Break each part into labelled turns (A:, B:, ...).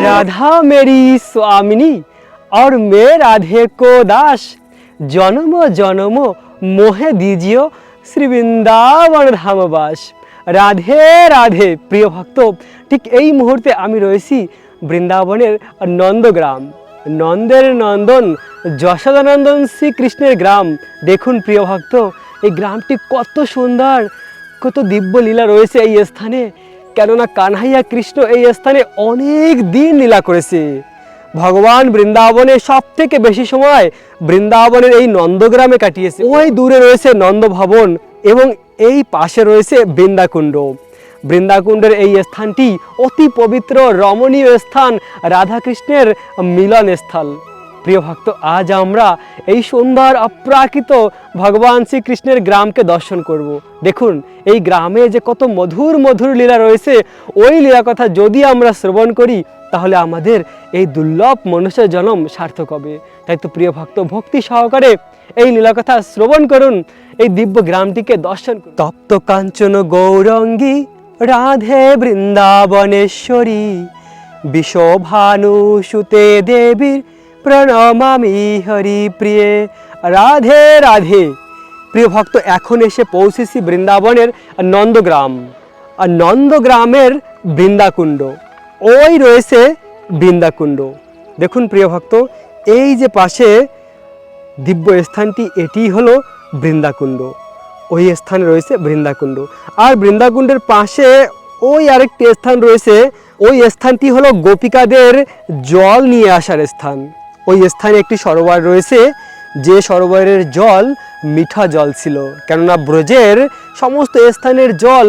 A: राधा मेरी स्वामिनी और मैं राधे को दास, जन्म जन्म मोहे दीजियो श्री বৃন্দাবন ধামবাস। রাধে রাধে প্রিয় ভক্ত, ঠিক এই মুহূর্তে আমি রয়েছি বৃন্দাবনের নন্দগ্রাম, নন্দের নন্দন যশোদানন্দন শ্রীকৃষ্ণের গ্রাম। দেখুন প্রিয় ভক্ত, এই গ্রামটি কত সুন্দর, কত দিব্য লীলা রয়েছে এই স্থানে। কেননা কানহাইয়া কৃষ্ণ এই স্থানে অনেক দিন লীলা করেছে। ভগবান বৃন্দাবনে সব থেকে বেশি সময় বৃন্দাবনের এই নন্দগ্রামে কাটিয়েছে। ওই দূরে রয়েছে নন্দভবন এবং এই পাশে রয়েছে বৃন্দাকুণ্ড। বৃন্দাকুণ্ডের এই স্থানটি অতি পবিত্র রমণীয় স্থান, রাধাকৃষ্ণের মিলন স্থল। প্রিয় ভক্ত, আজ আমরা এই সুন্দর অপ্রাকৃত ভগবান শ্রীকৃষ্ণের গ্রামকে দর্শন করব। দেখুন এই গ্রামে যে কত মধুর মধুর লীলা রয়েছে, ওই লীলা কথা যদি আমরা শ্রবণ করি তাহলে আমাদের এই দুর্লভ মনুষ্য জন্ম সার্থক হবে। তাই তো প্রিয় ভক্ত, ভক্তি সহকারে এই লীলা কথা শ্রবণ করুন, এই দিব্য গ্রামটিকে দর্শন করুন। তপ্ত কাঞ্চন গৌরঙ্গী রাধে বৃন্দাবনেশ্বরী, বিশ্বভানু সুতে দেবীর প্রণমামি হরি প্রিয়ে। রাধে রাধে প্রিয় ভক্ত, এখন এসে পৌঁছেছি বৃন্দাবনের নন্দগ্রাম। আর নন্দগ্রামের বৃন্দাকুণ্ড, ওই রয়েছে বৃন্দাকুণ্ড। দেখুন প্রিয় ভক্ত, এই যে পাশে দিব্য স্থানটি, এটি হলো বৃন্দাকুণ্ড। ওই স্থানে রয়েছে বৃন্দাকুণ্ড। আর বৃন্দাকুণ্ডের পাশে ওই আরেকটি স্থান রয়েছে, ওই স্থানটি হলো গোপিকাদের জল নিয়ে আসার স্থান। ওই স্থানে একটি সরোবর রয়েছে, যে সরোবরের জল মিঠা জল ছিল। কেননা ব্রজের সমস্ত স্থানের জল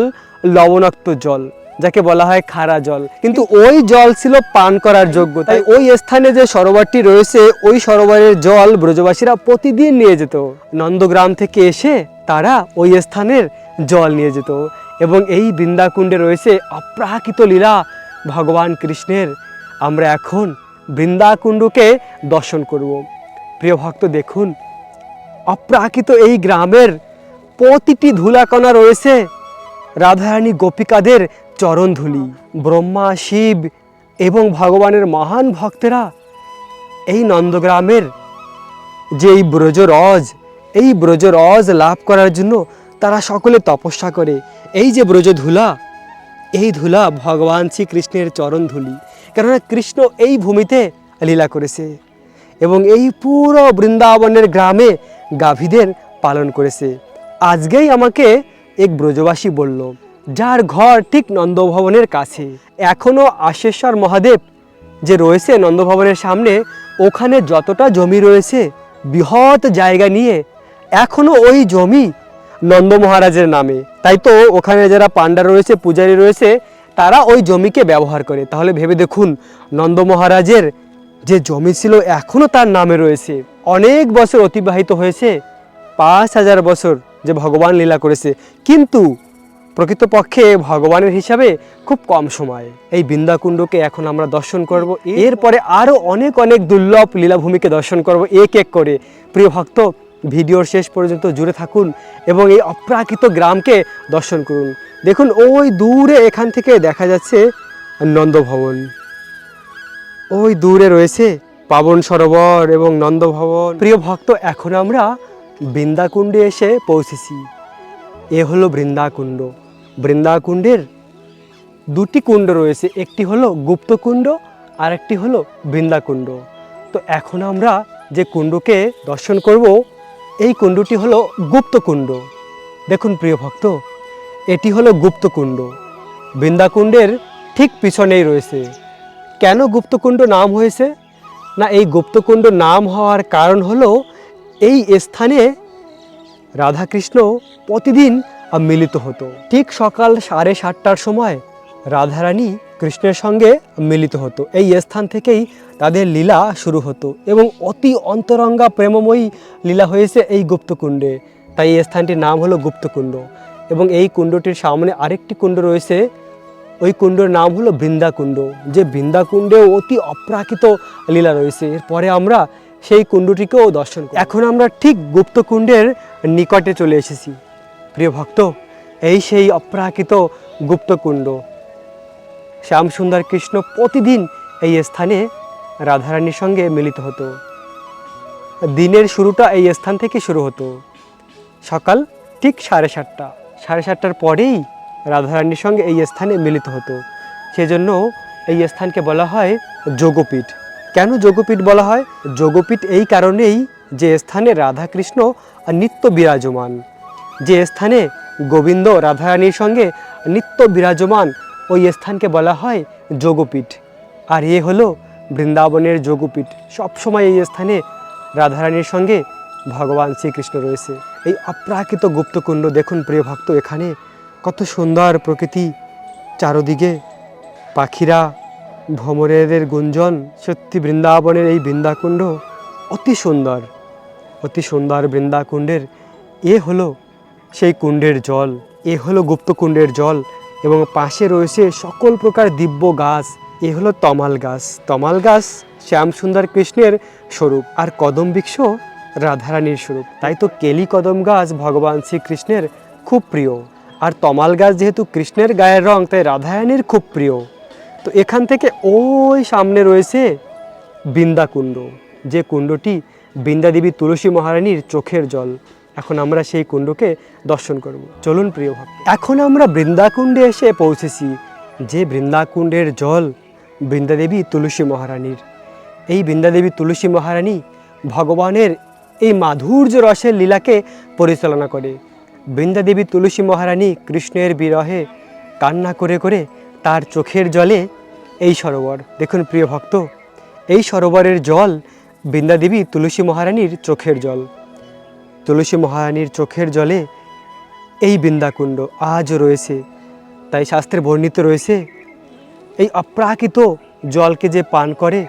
A: লবণাক্ত জল, যাকে বলা হয় খারা জল, কিন্তু ওই জল ছিল পান করার যোগ্য। তাই ওই স্থানে যে সরোবরটি রয়েছে, ওই সরোবরের জল ব্রজবাসীরা প্রতিদিন নিয়ে যেত। নন্দগ্রাম থেকে এসে তারা ওই স্থানের জল নিয়ে যেত। এবং এই বৃন্দাকুণ্ডে রয়েছে অপ্রাকৃত লীলা ভগবান কৃষ্ণের। আমরা এখন বৃন্দাকুণ্ডকে দর্শন করব। প্রিয় ভক্ত, দেখুন অপ্রাকৃত এই গ্রামের প্রতিটি ধুলাকণা রয়েছে রাধারানী গোপিকাদের চরণ ধুলি। ব্রহ্মা, শিব এবং ভগবানের মহান ভক্তেরা এই নন্দগ্রামের যে এই ব্রজরজ, এই ব্রজরজ লাভ করার জন্য তারা সকলে তপস্যা করে। এই যে ব্রজধুলা, এই ধুলা ভগবান শ্রীকৃষ্ণের চরণ ধুলি। কেননা কৃষ্ণ এই ভূমিতে লীলা করেছে এবং এই পুরো বৃন্দাবনের গ্রামে গাভীদের পালন করেছে। আজকেই আমাকে এক ব্রজবাসী বলল, যার ঘর ঠিক নন্দভবনের কাছে। এখনও আশেশ্বর মহাদেব যে রয়েছে নন্দভবনের সামনে, ওখানে যতটা জমি রয়েছে বৃহৎ জায়গা নিয়ে, এখনও ওই জমি নন্দ মহারাজের নামে। তাই তো ওখানে যারা পাণ্ডা রয়েছে, পূজারী রয়েছে, তারা ওই জমিকে ব্যবহার করে। তাহলে ভেবে দেখুন, নন্দ মহারাজের যে জমি ছিল এখনও তার নামে রয়েছে। অনেক বছর অতিবাহিত হয়েছে, 5000 বছর যে ভগবান লীলা করেছে, কিন্তু প্রকৃতপক্ষে ভগবানের হিসাবে খুব কম সময়। এই বৃন্দাকুণ্ডকে এখন আমরা দর্শন করব। এরপরে আরও অনেক অনেক দুর্লভ লীলাভূমিকে দর্শন করব এক এক করে। প্রিয় ভক্ত, ভিডিওর শেষ পর্যন্ত জুড়ে থাকুন এবং এই অপ্রাকৃত গ্রামকে দর্শন করুন। দেখুন ওই দূরে এখান থেকে দেখা যাচ্ছে নন্দভবন, ওই দূরে রয়েছে পাবন সরোবর এবং নন্দভবন। প্রিয় ভক্ত, এখন আমরা বৃন্দাকুণ্ডে এসে পৌঁছেছি। এ হলো বৃন্দাকুণ্ড। বৃন্দাকুণ্ডের দুটি কুণ্ড রয়েছে, একটি হলো গুপ্তকুণ্ড আর একটি হলো বৃন্দাকুণ্ড। তো এখন আমরা যে কুণ্ডকে দর্শন করব, এই কুণ্ডটি হলো গুপ্তকুণ্ড। দেখুন প্রিয় ভক্ত, এটি হলো গুপ্তকুণ্ড। বৃন্দাকুণ্ডের ঠিক পিছনেই রয়েছে। কেন গুপ্তকুণ্ড নাম হয়েছে? না, এই গুপ্তকুণ্ড নাম হওয়ার কারণ হলো এই স্থানে রাধাকৃষ্ণ প্রতিদিন মিলিত হতো। ঠিক সকাল 7:30টার সময় রাধারানী কৃষ্ণের সঙ্গে মিলিত হতো। এই স্থান থেকেই তাদের লীলা শুরু হতো এবং অতি অন্তরঙ্গা প্রেমময়ী লীলা হয়েছে এই গুপ্তকুণ্ডে। তাই এই স্থানটির নাম হলো গুপ্তকুণ্ড। এবং এই কুণ্ডটির সামনে আরেকটি কুণ্ড রয়েছে, ওই কুণ্ডের নাম হলো বৃন্দাকুণ্ড। যে বৃন্দাকুণ্ডে অতি অপ্রাকৃত লীলা রয়েছে। এরপরে আমরা সেই কুণ্ডটিকেও দর্শন করি। এখন আমরা ঠিক গুপ্তকুণ্ডের নিকটে চলে এসেছি। প্রিয় ভক্ত, এই সেই অপ্রাকৃত গুপ্তকুণ্ড। শ্যামসুন্দর কৃষ্ণ প্রতিদিন এই স্থানে রাধারানীর সঙ্গে মিলিত হতো। দিনের শুরুটা এই স্থান থেকে শুরু হতো। সকাল ঠিক 7:30, 7:30টার পরেই রাধারানীর সঙ্গে এই স্থানে মিলিত হতো। সেজন্য এই স্থানকে বলা হয় যোগপীঠ। কেন যোগপীঠ বলা হয়? যোগপীঠ এই কারণেই যে স্থানে রাধাকৃষ্ণ নিত্য বিরাজমান, যে স্থানে গোবিন্দ রাধারানীর সঙ্গে নিত্য বিরাজমান, ওই স্থানকে বলা হয় যোগপীঠ। আর এ হলো বৃন্দাবনের যোগপীঠ। সবসময় এই স্থানে রাধারানীর সঙ্গে ভগবান শ্রীকৃষ্ণ রয়েছে। এই অপ্রাকৃত গুপ্তকুণ্ড দেখুন প্রিয় ভক্ত, এখানে কত সুন্দর প্রকৃতি, চারদিকে পাখিরা, ভ্রমরের গুঞ্জন। সত্যি বৃন্দাবনের এই বৃন্দাকুণ্ড অতি সুন্দর, অতি সুন্দর বৃন্দাকুণ্ডের এ হলো সেই কুণ্ডের জল, এ হলো গুপ্তকুণ্ডের জল। এবং পাশে রয়েছে সকল প্রকার দিব্য গাছ। এ হলো তমাল গাছ। তমাল গাছ শ্যামসুন্দর কৃষ্ণের স্বরূপ, আর কদম বৃক্ষ রাধারানীর স্বরূপ। তাই তো কেলি কদম গাছ ভগবান শ্রীকৃষ্ণের খুব প্রিয়, আর তমাল গাছ যেহেতু কৃষ্ণের গায়ের রং, তাই রাধারানীর খুব প্রিয়। তো এখান থেকে ওই সামনে রয়েছে বৃন্দাকুণ্ড, যে কুণ্ডটি বৃন্দাদেবী তুলসী মহারানীর চোখের জল। এখন আমরা সেই কুণ্ডকে দর্শন করব। চলুন প্রিয় ভক্ত, এখন আমরা বৃন্দাকুণ্ডে এসে পৌঁছেছি, যে বৃন্দাকুণ্ডের জল বৃন্দাদেবী তুলসী মহারানীর। এই বৃন্দাদেবী তুলসী মহারানী ভগবানের এই মাধুর্য রসের লীলাকে পরিচালনা করে। বৃন্দাদেবী তুলসী মহারানী কৃষ্ণের বিরহে কান্না করে করে তার চোখের জলে এই সরোবর। দেখুন প্রিয় ভক্ত, এই সরোবরের জল বৃন্দাদেবী তুলসী মহারানীর চোখের জল। তুলসী মহারানীর চোখের জলে এই বৃন্দাকুণ্ড আজও রয়েছে। তাই শাস্ত্রে বর্ণিত রয়েছে, এই অপ্রাকৃত জলকে যে পান করে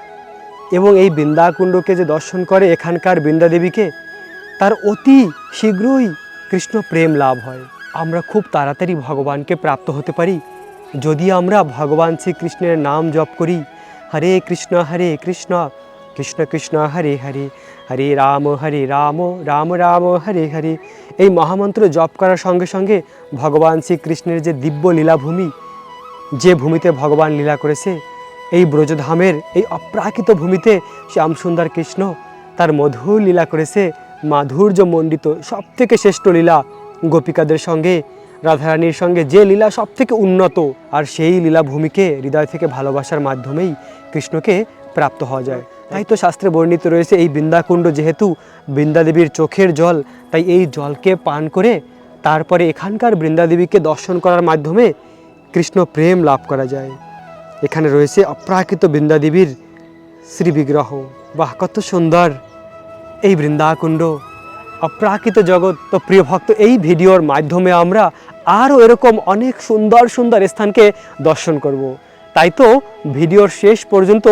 A: এবং এই বৃন্দাকুণ্ডকে যে দর্শন করে এখানকার বৃন্দাদেবীকে, তার অতি শীঘ্রই কৃষ্ণ প্রেম লাভ হয়। আমরা খুব তাড়াতাড়ি ভগবানকে প্রাপ্ত হতে পারি যদি আমরা ভগবান শ্রীকৃষ্ণের নাম জপ করি। হরে কৃষ্ণ কৃষ্ণ কৃষ্ণ হরে হরে, হরে রাম রাম রাম হরে হরে। এই মহামন্ত্র জপ করার সঙ্গে সঙ্গে ভগবান শ্রীকৃষ্ণের যে দিব্য লীলাভূমি, যে ভূমিতে ভগবান লীলা করেছে, এই ব্রজধামের এই অপ্রাকৃত ভূমিতে শ্যামসুন্দর কৃষ্ণ তার মধুর লীলা করেছে। মাধুর্য মণ্ডিত সবথেকে শ্রেষ্ঠ লীলা, গোপিকাদের সঙ্গে রাধারানীর সঙ্গে যে লীলা সব থেকে উন্নত, আর সেই লীলাভূমিকে হৃদয় থেকে ভালোবাসার মাধ্যমেই কৃষ্ণকে প্রাপ্ত হওয়া যায়। তাই তো শাস্ত্রে বর্ণিত রয়েছে, এই বৃন্দাকুণ্ড যেহেতু বৃন্দাদেবীর চোখের জল, তাই এই জলকে পান করে তারপরে এখানকার বৃন্দাদেবীকে দর্শন করার মাধ্যমে কৃষ্ণ প্রেম লাভ করা যায়। এখানে রয়েছে অপ্রাকৃত বৃন্দাদেবীর শ্রী বিগ্রহ। বাহ, কত সুন্দর এই বৃন্দাকুণ্ড, অপ্রাকৃত জগৎ। তো প্রিয় ভক্ত, এই ভিডিওর মাধ্যমে আমরা আরও এরকম অনেক সুন্দর সুন্দর স্থানকে দর্শন করব। তাই তো ভিডিওর শেষ পর্যন্ত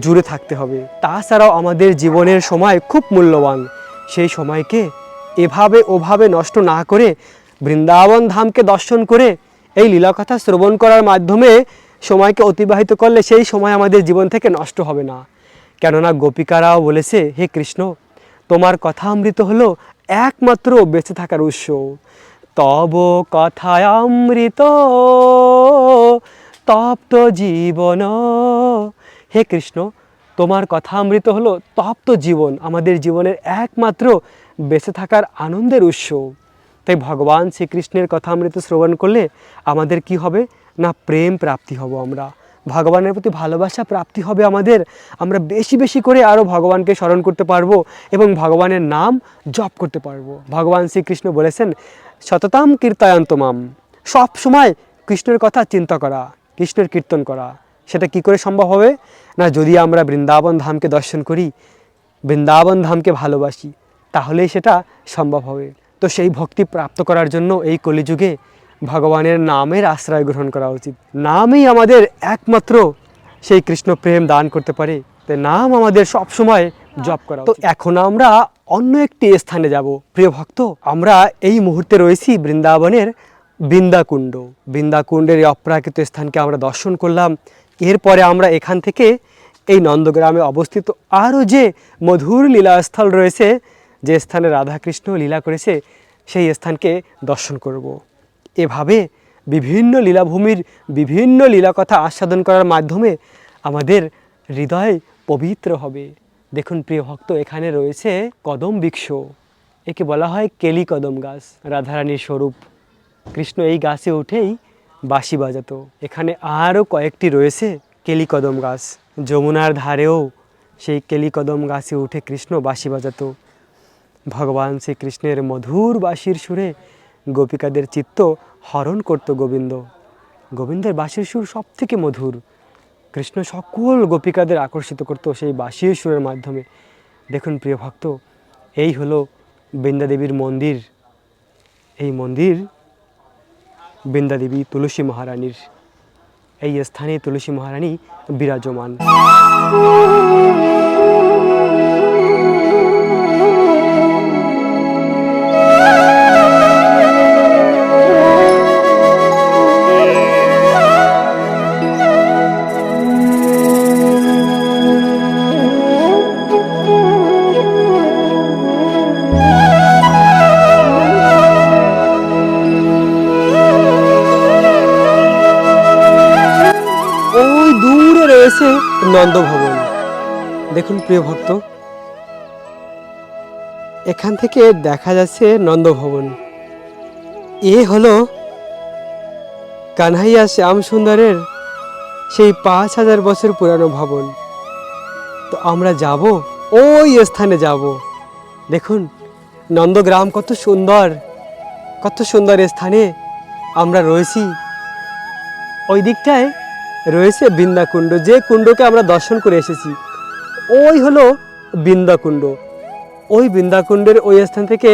A: জুড়ে থাকতে হবে। তাছাড়াও আমাদের জীবনের সময় খুব মূল্যবান, সেই সময়কে এভাবে ওভাবে নষ্ট না করে বৃন্দাবন ধামকে দর্শন করে এই লীলাকথা শ্রবণ করার মাধ্যমে সময়কে অতিবাহিত করলে সেই সময় আমাদের জীবন থেকে নষ্ট হবে না। কেননা গোপিকারাও বলেছে, হে কৃষ্ণ, তোমার কথা অমৃত হলো একমাত্র বেঁচে থাকার উৎস। তব কথায় অমৃত তপ্ত জীবন। হে কৃষ্ণ, তোমার কথা অমৃত হলো তপ্ত জীবন, আমাদের জীবনের একমাত্র বেঁচে থাকার আনন্দের উৎস। তাই ভগবান শ্রীকৃষ্ণের কথা অমৃত শ্রবণ করলে আমাদের কি হবে না, প্রেম প্রাপ্তি হব, আমরা ভগবানের প্রতি ভালোবাসা প্রাপ্তি হবে আমাদের। আমরা বেশি বেশি করে আরও ভগবানকে স্মরণ করতে পারবো এবং ভগবানের নাম জপ করতে পারবো। ভগবান শ্রীকৃষ্ণ বলেছেন, সততাম কীর্তয়ন্তমাম, সব সময় কৃষ্ণের কথা চিন্তা করা, কৃষ্ণের কীর্তন করা। সেটা কি করে সম্ভব হবে না, যদি আমরা বৃন্দাবন ধামকে দর্শন করি, বৃন্দাবন ধামকে ভালোবাসি, তাহলেই সেটা সম্ভব হবে। তো সেই ভক্তি প্রাপ্ত করার জন্য এই কলিযুগে ভগবানের নামের আশ্রয় গ্রহণ করা উচিত। নামই আমাদের একমাত্র সেই কৃষ্ণ প্রেম দান করতে পারে। তাই নাম আমাদের সব সময় জপ করা। তো এখন আমরা অন্য একটি স্থানে যাব প্রিয় ভক্ত। আমরা এই মুহূর্তে রয়েছি বৃন্দাবনের বৃন্দাকুণ্ড। বৃন্দাকুণ্ডের এই অপ্রাকৃত স্থানকে আমরা দর্শন করলাম। এরপরে আমরা এখান থেকে এই নন্দগ্রামে অবস্থিত আরও যে মধুর লীলাস্থল রয়েছে, যে স্থানে রাধাকৃষ্ণ লীলা করেছে, সেই স্থানকে দর্শন করব। এভাবে বিভিন্ন লীলাভূমির বিভিন্ন লীলাকথা আস্বাদন করার মাধ্যমে আমাদের হৃদয় পবিত্র হবে। দেখুন প্রিয় ভক্ত, এখানে রয়েছে কদম বৃক্ষ, একে বলা হয় কেলি কদম গাছ, রাধারানীর স্বরূপ। কৃষ্ণ এই গাছে উঠেই বাঁশি বাজাতো। এখানে আরও কয়েকটি রয়েছে কেলি কদম গাছ, যমুনার ধারেও সেই কেলি কদম গাছে উঠে কৃষ্ণ বাঁশি বাজাতো। ভগবান শ্রীকৃষ্ণের মধুর বাঁশির সুরে গোপিকাদের চিত্ত হরণ করত গোবিন্দ। গোবিন্দের বাঁশির সুর সব থেকে মধুর। কৃষ্ণ সকল গোপিকাদের আকর্ষিত করত সেই বাঁশির সুরের মাধ্যমে। দেখুন প্রিয় ভক্ত, এই হলো বৃন্দাদেবীর মন্দির। এই মন্দির বৃন্দাদেবী তুলসী মহারানীর। এই স্থানে তুলসী মহারানী বিরাজমান। ওই দূরে রয়েছে নন্দভবন। দেখুন প্রিয় ভক্ত, এখান থেকে দেখা যাচ্ছে নন্দভবন। এ হলো কানহাইয়া শ্যাম সুন্দরের সেই 5000 বছর পুরানো ভবন। তো আমরা যাব, ওই স্থানে যাব। দেখুন নন্দগ্রাম কত সুন্দর, কত সুন্দর স্থানে আমরা রয়েছি। ওই দিকটায় রয়েছে বৃন্দাকুণ্ড, যে কুণ্ডকে আমরা দর্শন করে এসেছি। ওই হলো বৃন্দাকুণ্ড। ওই বৃন্দাকুণ্ডের ওই স্থান থেকে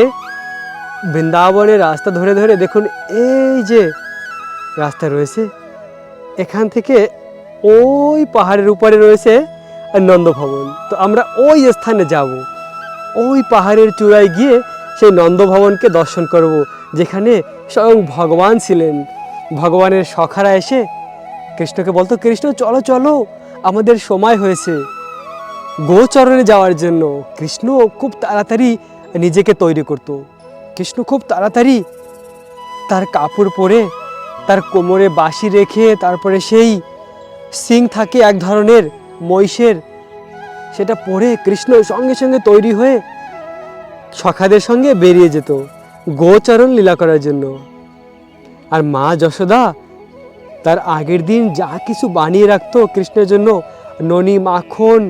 A: বৃন্দাবনের রাস্তা ধরে ধরে দেখুন এই যে রাস্তা রয়েছে, এখান থেকে ওই পাহাড়ের উপরে রয়েছে নন্দভবন। তো আমরা ওই স্থানে যাব, ওই পাহাড়ের চূড়ায় গিয়ে সেই নন্দভবনকে দর্শন করব, যেখানে স্বয়ং ভগবান ছিলেন। ভগবানের সখারা এসে কৃষ্ণকে বলতো, কৃষ্ণ চলো চলো, আমাদের সময় হয়েছে গোচরণে যাওয়ার জন্য। কৃষ্ণ খুব তাড়াতাড়ি নিজেকে তৈরি করত। কৃষ্ণ খুব তাড়াতাড়ি তার কাপড় পরে, তার কোমরে বাঁশি রেখে, তারপরে সেই সিং থাকে এক ধরনের মহিষের, সেটা পরে কৃষ্ণ সঙ্গে সঙ্গে তৈরি হয়ে সখাদের সঙ্গে বেরিয়ে যেত গোচরণ লীলা করার জন্য। আর মা যশোদা তার আগের দিন যা কিছু বানিয়ে রাখতো কৃষ্ণের জন্য, ননি, মাখন,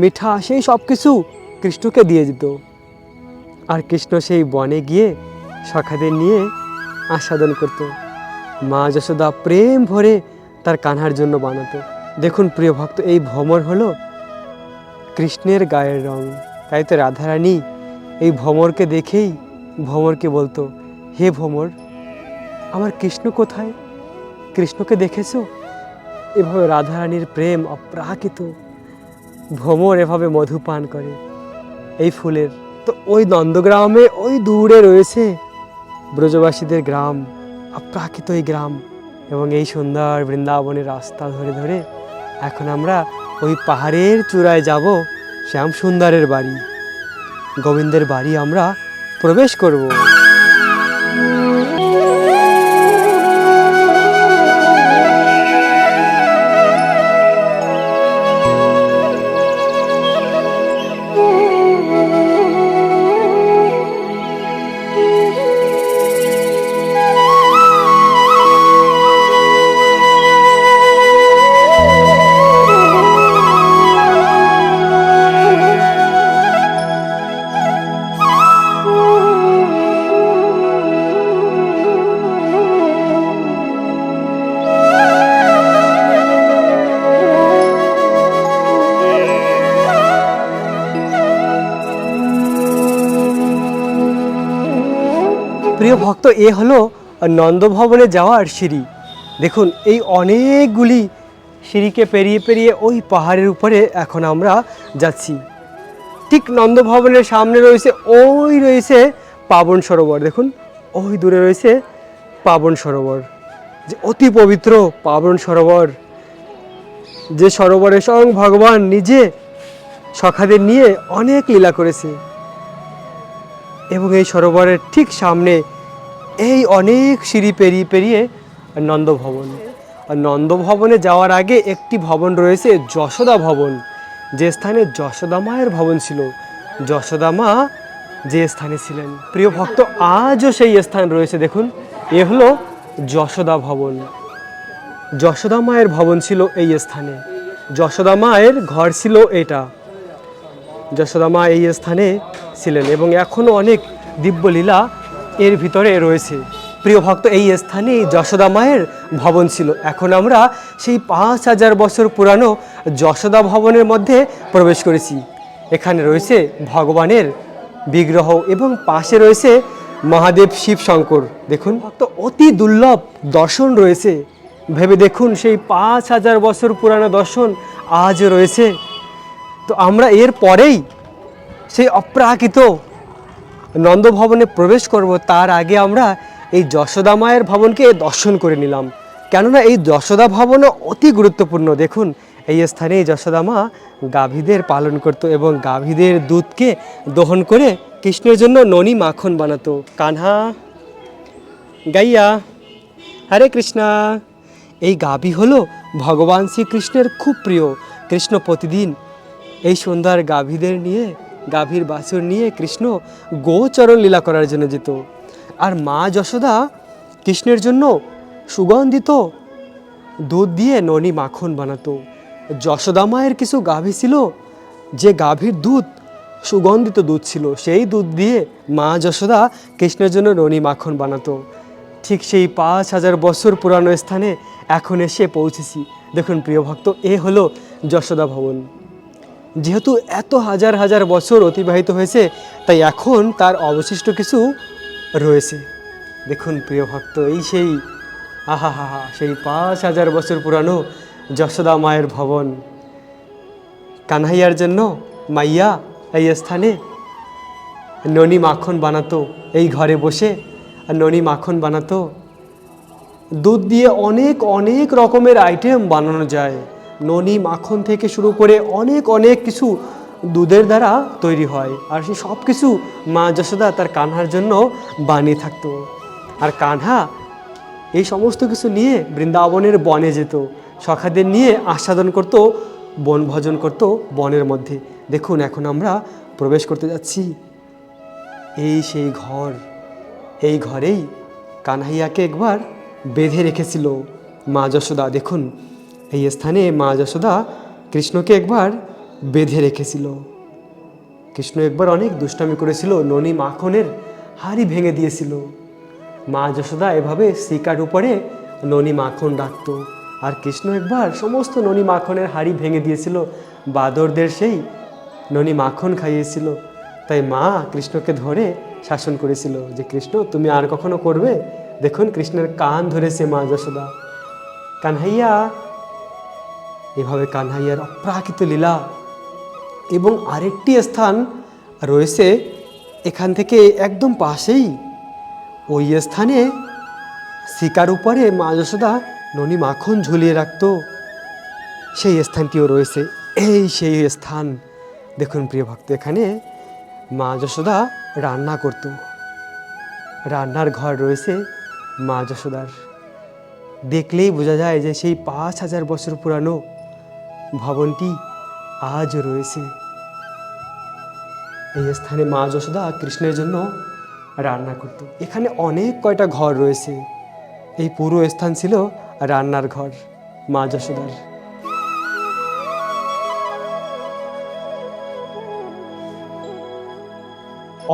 A: মিঠা, সেই সব কিছু কৃষ্ণকে দিয়ে দিত। আর কৃষ্ণ সেই বনে গিয়ে সখাদের নিয়ে আস্বাদন করত। মা যশোদা প্রেম ভরে তার কানহার জন্য বানাতো। দেখুন প্রিয় ভক্ত, এই ভ্রমর হলো কৃষ্ণের গায়ের রং। তাই তো রাধারানী এই ভ্রমরকে দেখেই ভ্রমরকে বলতো, হে ভ্রমর, আমার কৃষ্ণ কোথায়? কৃষ্ণকে দেখেছো? এভাবে রাধারানীর প্রেম অপ্রাকৃত। ভ্রমর এভাবে মধু পান করে এই ফুলের। তো ওই নন্দগ্রামে ওই দূরে রয়েছে ব্রজবাসীদের গ্রাম, অপ্রাকৃত এই গ্রাম। এবং এই সুন্দর বৃন্দাবনের রাস্তা ধরে ধরে এখন আমরা ওই পাহাড়ের চূড়ায় যাব, শ্যাম সুন্দরের বাড়ি, গোবিন্দের বাড়ি আমরা প্রবেশ করব। প্রিয় ভক্ত, এ হলো নন্দভবনে যাওয়ার সিঁড়ি। দেখুন এই অনেকগুলি সিঁড়িকে পেরিয়ে পেরিয়ে ওই পাহাড়ের উপরে এখন আমরা যাচ্ছি। ঠিক নন্দভবনের সামনে রয়েছে পাবন সরোবর। দেখুন ওই দূরে রয়েছে পাবন সরোবর, যে অতি পবিত্র পাবন সরোবর, যে সরোবরে স্বয়ং ভগবান নিজে সখাদের নিয়ে অনেক লীলা করেছে। এবং এই সরোবরের ঠিক সামনে এই অনেক সিঁড়ি পেরিয়ে পেরিয়ে নন্দভবন। নন্দভবনে যাওয়ার আগে একটি ভবন রয়েছে যশোদা ভবন, যে স্থানে যশোদা মায়ের ভবন ছিল। যশোদা মা যে স্থানে ছিলেন, প্রিয় ভক্ত, আজও সেই স্থান রয়েছে। দেখুন, এ হলো যশোদা ভবন। যশোদা মায়ের ভবন ছিল এই স্থানে, যশোদা মায়ের ঘর ছিল এটা। যশোদা মা এই স্থানে ছিলেন এবং এখনও অনেক দিব্যলীলা এর ভিতরে রয়েছে। প্রিয় ভক্ত, এই স্থানেই যশোদা মায়ের ভবন ছিল। এখন আমরা সেই 5000 বছর পুরানো যশোদা ভবনের মধ্যে প্রবেশ করেছি। এখানে রয়েছে ভগবানের বিগ্রহ এবং পাশে রয়েছে মহাদেব শিব শঙ্কর। দেখুন ভক্ত, অতি দুর্লভ দর্শন রয়েছে। ভেবে দেখুন, সেই 5000 বছর পুরানো দর্শন আজও রয়েছে। তো আমরা এর পরেই সেই অপ্রাকৃত নন্দভবনে প্রবেশ করব। তার আগে আমরা এই যশোদা মায়ের ভবনকে দর্শন করে নিলাম, কেননা এই যশোদা ভবনও অতি গুরুত্বপূর্ণ। দেখুন, এই স্থানে যশোদা মা গাভীদের পালন করত এবং গাভীদের দুধকে দহন করে কৃষ্ণের জন্য ননি মাখন বানাতো। কানহা, গাইয়া, হরে কৃষ্ণা। এই গাভী হলো ভগবান শ্রীকৃষ্ণের খুব প্রিয়। কৃষ্ণ প্রতিদিন এই সুন্দর গাভীদের নিয়ে, গাভীর বাছুর নিয়ে কৃষ্ণ গোচরণ লীলা করার জন্য যেত। আর মা যশোদা কৃষ্ণের জন্য সুগন্ধিত দুধ দিয়ে ননি মাখন বানাতো। যশোদা মায়ের কিছু গাভী ছিল, যে গাভীর দুধ সুগন্ধিত দুধ ছিল, সেই দুধ দিয়ে মা যশোদা কৃষ্ণের জন্য ননি মাখন বানাতো। ঠিক সেই 5000 বছর পুরানো স্থানে এখন এসে পৌঁছেছি। দেখুন প্রিয় ভক্ত, এ হলো যশোদা ভবন। যেহেতু এত হাজার হাজার বছর অতিবাহিত হয়েছে, তাই এখন তার অবশিষ্ট কিছু রয়েছে। দেখুন প্রিয় ভক্ত, এই সেই সেই 5000 বছর পুরানো যশোদা মায়ের ভবন। কানহাইয়ার জন্য মাইয়া এই স্থানে ননি মাখন বানাতো। এই ঘরে বসে ননি মাখন বানাতো। দুধ দিয়ে অনেক অনেক রকমের আইটেম বানানো যায়। ননি মাখন থেকে শুরু করে অনেক অনেক কিছু দুধের দ্বারা তৈরি হয়। আর সেই সব কিছু মা যশোদা তার কানহার জন্য বানিয়ে থাকতো। আর কানহা এই সমস্ত কিছু নিয়ে বৃন্দাবনের বনে যেত, সখাদের নিয়ে আস্বাদন করত, বনভোজন করত বনের মধ্যে। দেখুন, এখন আমরা প্রবেশ করতে যাচ্ছি। এই সেই ঘর, এই ঘরেই কানহাইয়াকে একবার বেঁধে রেখেছিল মা যশোদা। দেখুন, এই স্থানে মা যশোদা কৃষ্ণকে একবার বেঁধে রেখেছিল। কৃষ্ণ একবার অনেক দুষ্টামি করেছিল, ননি মাখনের হাঁড়ি ভেঙে দিয়েছিল। মা যশোদা এভাবে শিকার উপরে ননি মাখন রাখত। আর কৃষ্ণ একবার সমস্ত ননি মাখনের হাঁড়ি ভেঙে দিয়েছিল, বাদরদের সেই ননি মাখন খাইয়েছিল। তাই মা কৃষ্ণকে ধরে শাসন করেছিল যে, কৃষ্ণ তুমি আর কখনো করবে? দেখুন, কৃষ্ণের কান ধরেছে মা যশোদা। কানহাইয়া, এভাবে কানহাইয়ার অপ্রাকৃত লীলা। এবং আরেকটি স্থান রয়েছে এখান থেকে একদম পাশেই, ওই স্থানে শিকার উপরে মা যশোদা ননি মাখন ঝুলিয়ে রাখত। সেই স্থানটিও রয়েছে, এই সেই স্থান। দেখুন প্রিয় ভক্ত, এখানে মা যশোদা রান্না করত। রান্নার ঘর রয়েছে মা যশোদার। দেখলেই বোঝা যায় যে সেই 5000 বছর পুরানো ভবনটি আজও রয়েছে। এই স্থানে মা যশোদা কৃষ্ণের জন্য রান্না করত। এখানে অনেক কয়টা ঘর রয়েছে। এই পুরো স্থান ছিল রান্নার ঘর মা যশোদার।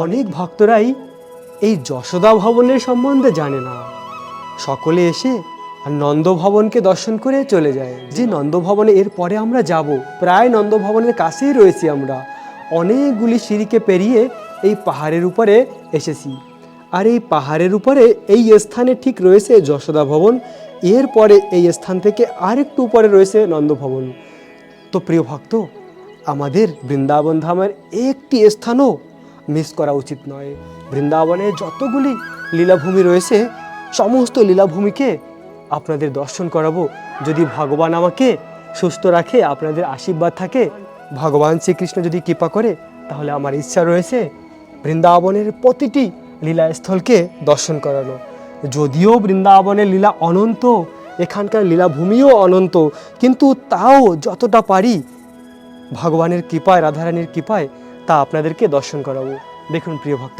A: অনেক ভক্তরাই এই যশোদা ভবনের সম্বন্ধে জানে না। সকলে এসে আর নন্দভবনকে দর্শন করে চলে যায়। যে নন্দভবনে এর পরে আমরা যাব, প্রায় নন্দভবনের কাছেই রয়েছি আমরা। অনেকগুলি সিঁড়িকে পেরিয়ে এই পাহাড়ের উপরে এসেছি। আর এই পাহাড়ের উপরে এই স্থানে ঠিক রয়েছে যশোদা ভবন। এরপরে এই স্থান থেকে আরেকটু উপরে রয়েছে নন্দভবন। তো প্রিয় ভক্ত, আমাদের বৃন্দাবন ধামের একটি স্থানও মিস করা উচিত নয়। বৃন্দাবনে যতগুলি লীলাভূমি রয়েছে, সমস্ত লীলাভূমিকে আপনাদের দর্শন করাবো। যদি ভগবান আমাকে সুস্থ রাখে, আপনাদের আশীর্বাদ থাকে, ভগবান শ্রীকৃষ্ণ যদি কৃপা করে, তাহলে আমার ইচ্ছা রয়েছে বৃন্দাবনের প্রতিটি লীলাস্থলকে দর্শন করানো। যদিও বৃন্দাবনের লীলা অনন্ত এখানকার লীলাভূমিও অনন্ত, কিন্তু তাও যতটা পারি ভগবানের কৃপায়, রাধারানীর কৃপায় তা আপনাদেরকে দর্শন করাবো। দেখুন প্রিয় ভক্ত,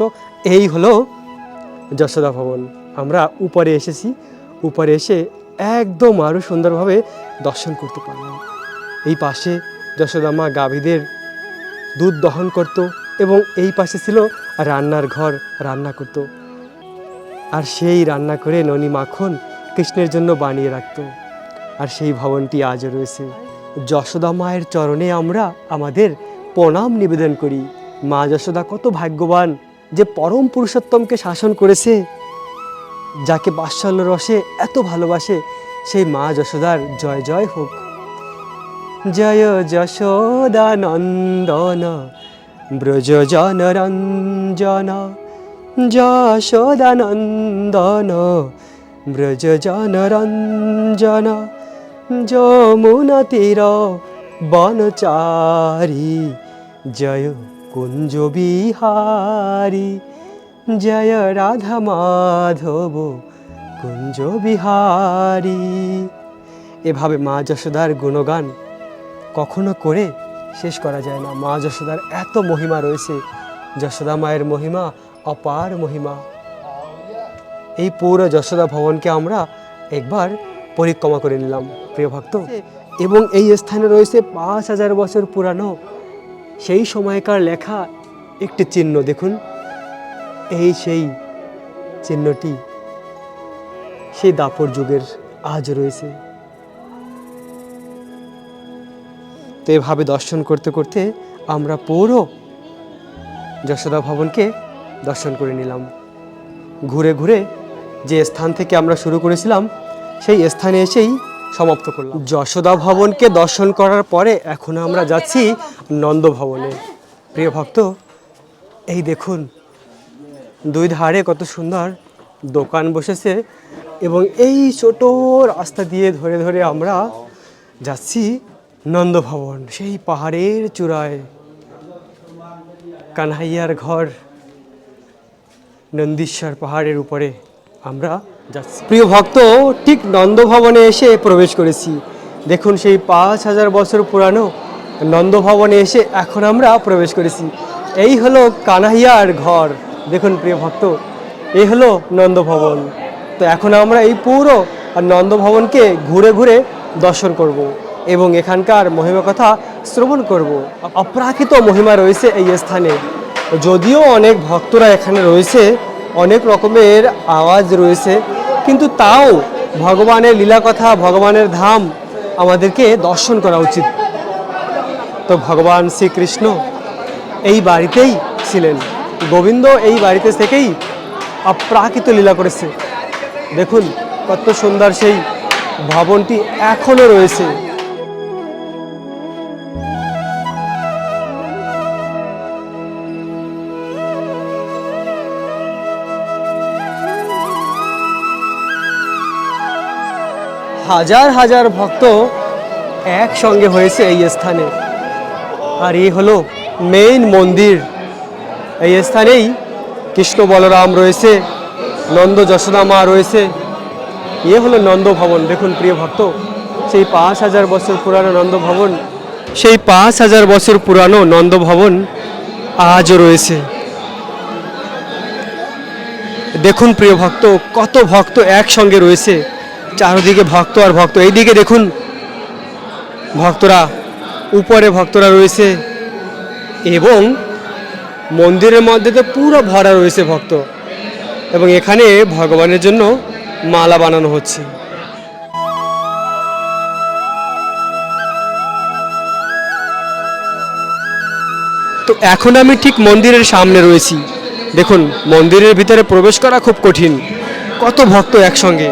A: এই হলো যশোদা ভবন। আমরা উপরে এসেছি, উপরে এসে একদম আরও সুন্দরভাবে দর্শন করতে পারলাম। এই পাশে যশোদা মা গাভীদের দুধ দহন করত এবং এই পাশে ছিল রান্নার ঘর, রান্না করত। আর সেই রান্না করে ননি মাখন কৃষ্ণের জন্য বানিয়ে রাখত। আর সেই ভবনটি আজও রয়েছে। যশোদা মায়ের চরণে আমরা আমাদের প্রণাম নিবেদন করি। মা যশোদা কত ভাগ্যবান যে পরম পুরুষোত্তমকে শাসন করেছে, যাকে বাৎসল্য রসে এত ভালোবাসে, সেই মা যশোদার জয় জয় হোক। জয় যশোদা নন্দন ব্রজ জনরঞ্জন, যশোদা নন্দন ব্রজ জনরঞ্জন, যমুনা তীর বনচারী, জয় কুঞ্জ বিহারী, জয় রাধা মাধব কুঞ্জ বিহারী। এভাবে মা যশোদার গুণগান কখনো করে শেষ করা যায় না। মা যশোদার এত মহিমা রয়েছে, যশোদা মায়ের মহিমা অপার মহিমা। এই পুরো যশোদা ভবনকে আমরা একবার পরিক্রমা করে নিলাম প্রিয় ভক্ত। এবং এই স্থানে রয়েছে 5000 বছর পুরানো সেই সময়কার লেখা একটি চিহ্ন। দেখুন, এই সেই চিহ্নটি সেই দাপর যুগের আজ রয়েছে। তো এভাবে দর্শন করতে করতে আমরা পুরো যশোদা ভবনকে দর্শন করে নিলাম। ঘুরে ঘুরে যে স্থান থেকে আমরা শুরু করেছিলাম সেই স্থানে এসেই সমাপ্ত করলাম। যশোদা ভবনকে দর্শন করার পরে এখন আমরা যাচ্ছি নন্দ ভবনে। প্রিয় ভক্ত, এই দেখুন দুই ধারে কত সুন্দর দোকান বসেছে এবং এই ছোট রাস্তা দিয়ে ধরে ধরে আমরা যাচ্ছি নন্দ ভবন। সেই পাহাড়ের চূড়ায় কানহাইয়ার ঘর নন্দীশ্বর পাহাড়ের উপরে আমরা যাচ্ছি। প্রিয় ভক্ত, ঠিক নন্দ ভবনে এসে প্রবেশ করেছি। দেখুন সেই 5000 বছর পুরানো নন্দ ভবনে এসে এখন আমরা প্রবেশ করেছি। এই হলো কানহাইয়ার ঘর। দেখুন প্রিয় ভক্ত, এই হলো নন্দ ভবন। তো এখন আমরা এই পুরো নন্দ ভবনকে ঘুরে ঘুরে দর্শন করব এবং এখানকার মহিমা কথা শ্রবণ করব। অপ্রাকৃত মহিমা রয়েছে এই স্থানে। যদিও অনেক ভক্তরা এখানে রয়েছে, অনেক রকমের আওয়াজ রয়েছে, কিন্তু তাও ভগবানের লীলা কথা, ভগবানের ধাম আমাদেরকে দর্শন করা উচিত। তো ভগবান শ্রীকৃষ্ণ এই বাড়িতেই ছিলেন, গোবিন্দ এই বাড়িতে থেকেই অপ্রাকৃত লীলা করেছে। দেখুন কত সুন্দর সেই ভবনটি এখনো রয়েছে। হাজার হাজার ভক্ত একসঙ্গে হয়েছে এই স্থানে। আর এই হলো মেইন মন্দির। এই স্থানেই কৃষ্ণ বলরাম রয়েছে, নন্দ যশোদা মা রয়েছে। এ হলো নন্দ ভবন। দেখুন প্রিয় ভক্ত, সেই 5000 বছর পুরানো নন্দ ভবন, সেই 5000 বছর পুরানো নন্দ ভবন আজও রয়েছে। দেখুন প্রিয় ভক্ত, কত ভক্ত একসঙ্গে রয়েছে, চারদিকে ভক্ত আর ভক্ত। এইদিকে দেখুন ভক্তরা, উপরে ভক্তরা রয়েছে এবং মন্দিরের মধ্যে তো পুরো ভরা রয়েছে ভক্ত। এবং এখানে ভগবানের জন্য মালা বানানো হচ্ছে। তো এখন আমি ঠিক মন্দিরের সামনে রয়েছি। দেখুন মন্দিরের ভিতরে প্রবেশ করা খুব কঠিন, কত ভক্ত একসঙ্গে।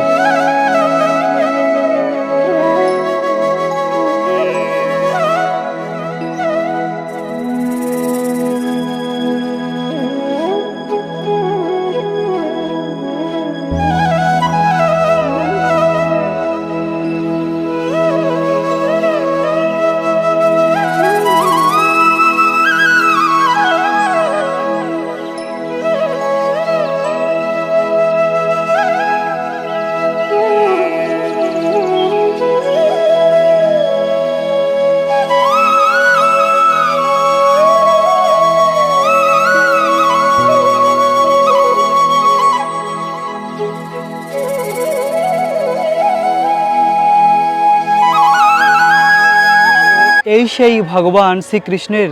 B: এই সেই ভগবান শ্রীকৃষ্ণের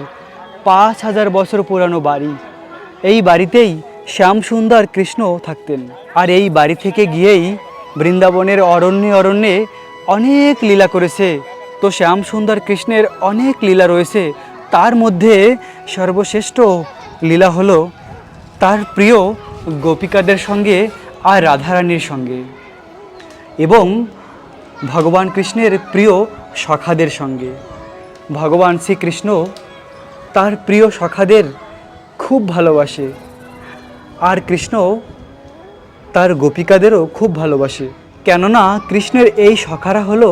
B: 5000 বছর পুরানো বাড়ি। এই বাড়িতেই শ্যামসুন্দর কৃষ্ণ থাকতেন। আর এই বাড়ি থেকে গিয়েই বৃন্দাবনের অরণ্যে অরণ্যে অনেক লীলা করেছে। তো শ্যামসুন্দর কৃষ্ণের অনেক লীলা রয়েছে, তার মধ্যে সর্বশ্রেষ্ঠ লীলা হলো তার প্রিয় গোপিকাদের সঙ্গে আর রাধারানীর সঙ্গে, এবং ভগবান কৃষ্ণের প্রিয় সখাদের সঙ্গে। ভগবান শ্রীকৃষ্ণ তার প্রিয় সখাদের খুব ভালোবাসে, আর কৃষ্ণ তার গোপিকাদেরও খুব ভালোবাসে। কেননা কৃষ্ণের এই সখারা হলো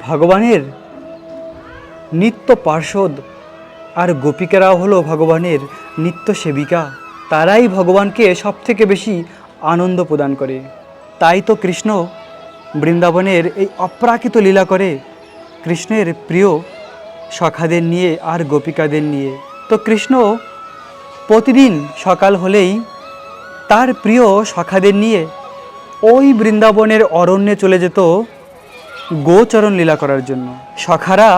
B: ভগবানের নিত্য পার্ষদ, আর গোপিকারাও হলো ভগবানের নিত্য সেবিকা। তারাই ভগবানকে সবথেকে বেশি আনন্দ প্রদান করে। তাই তো কৃষ্ণ বৃন্দাবনের এই অপ্রাকৃত লীলা করে কৃষ্ণের প্রিয় সখাদের নিয়ে আর গোপিকাদের নিয়ে। তো কৃষ্ণ প্রতিদিন সকাল হলেই তার প্রিয় সখাদের নিয়ে ওই বৃন্দাবনের অরণ্যে চলে যেত গোচরণ লীলা করার জন্য। সখারা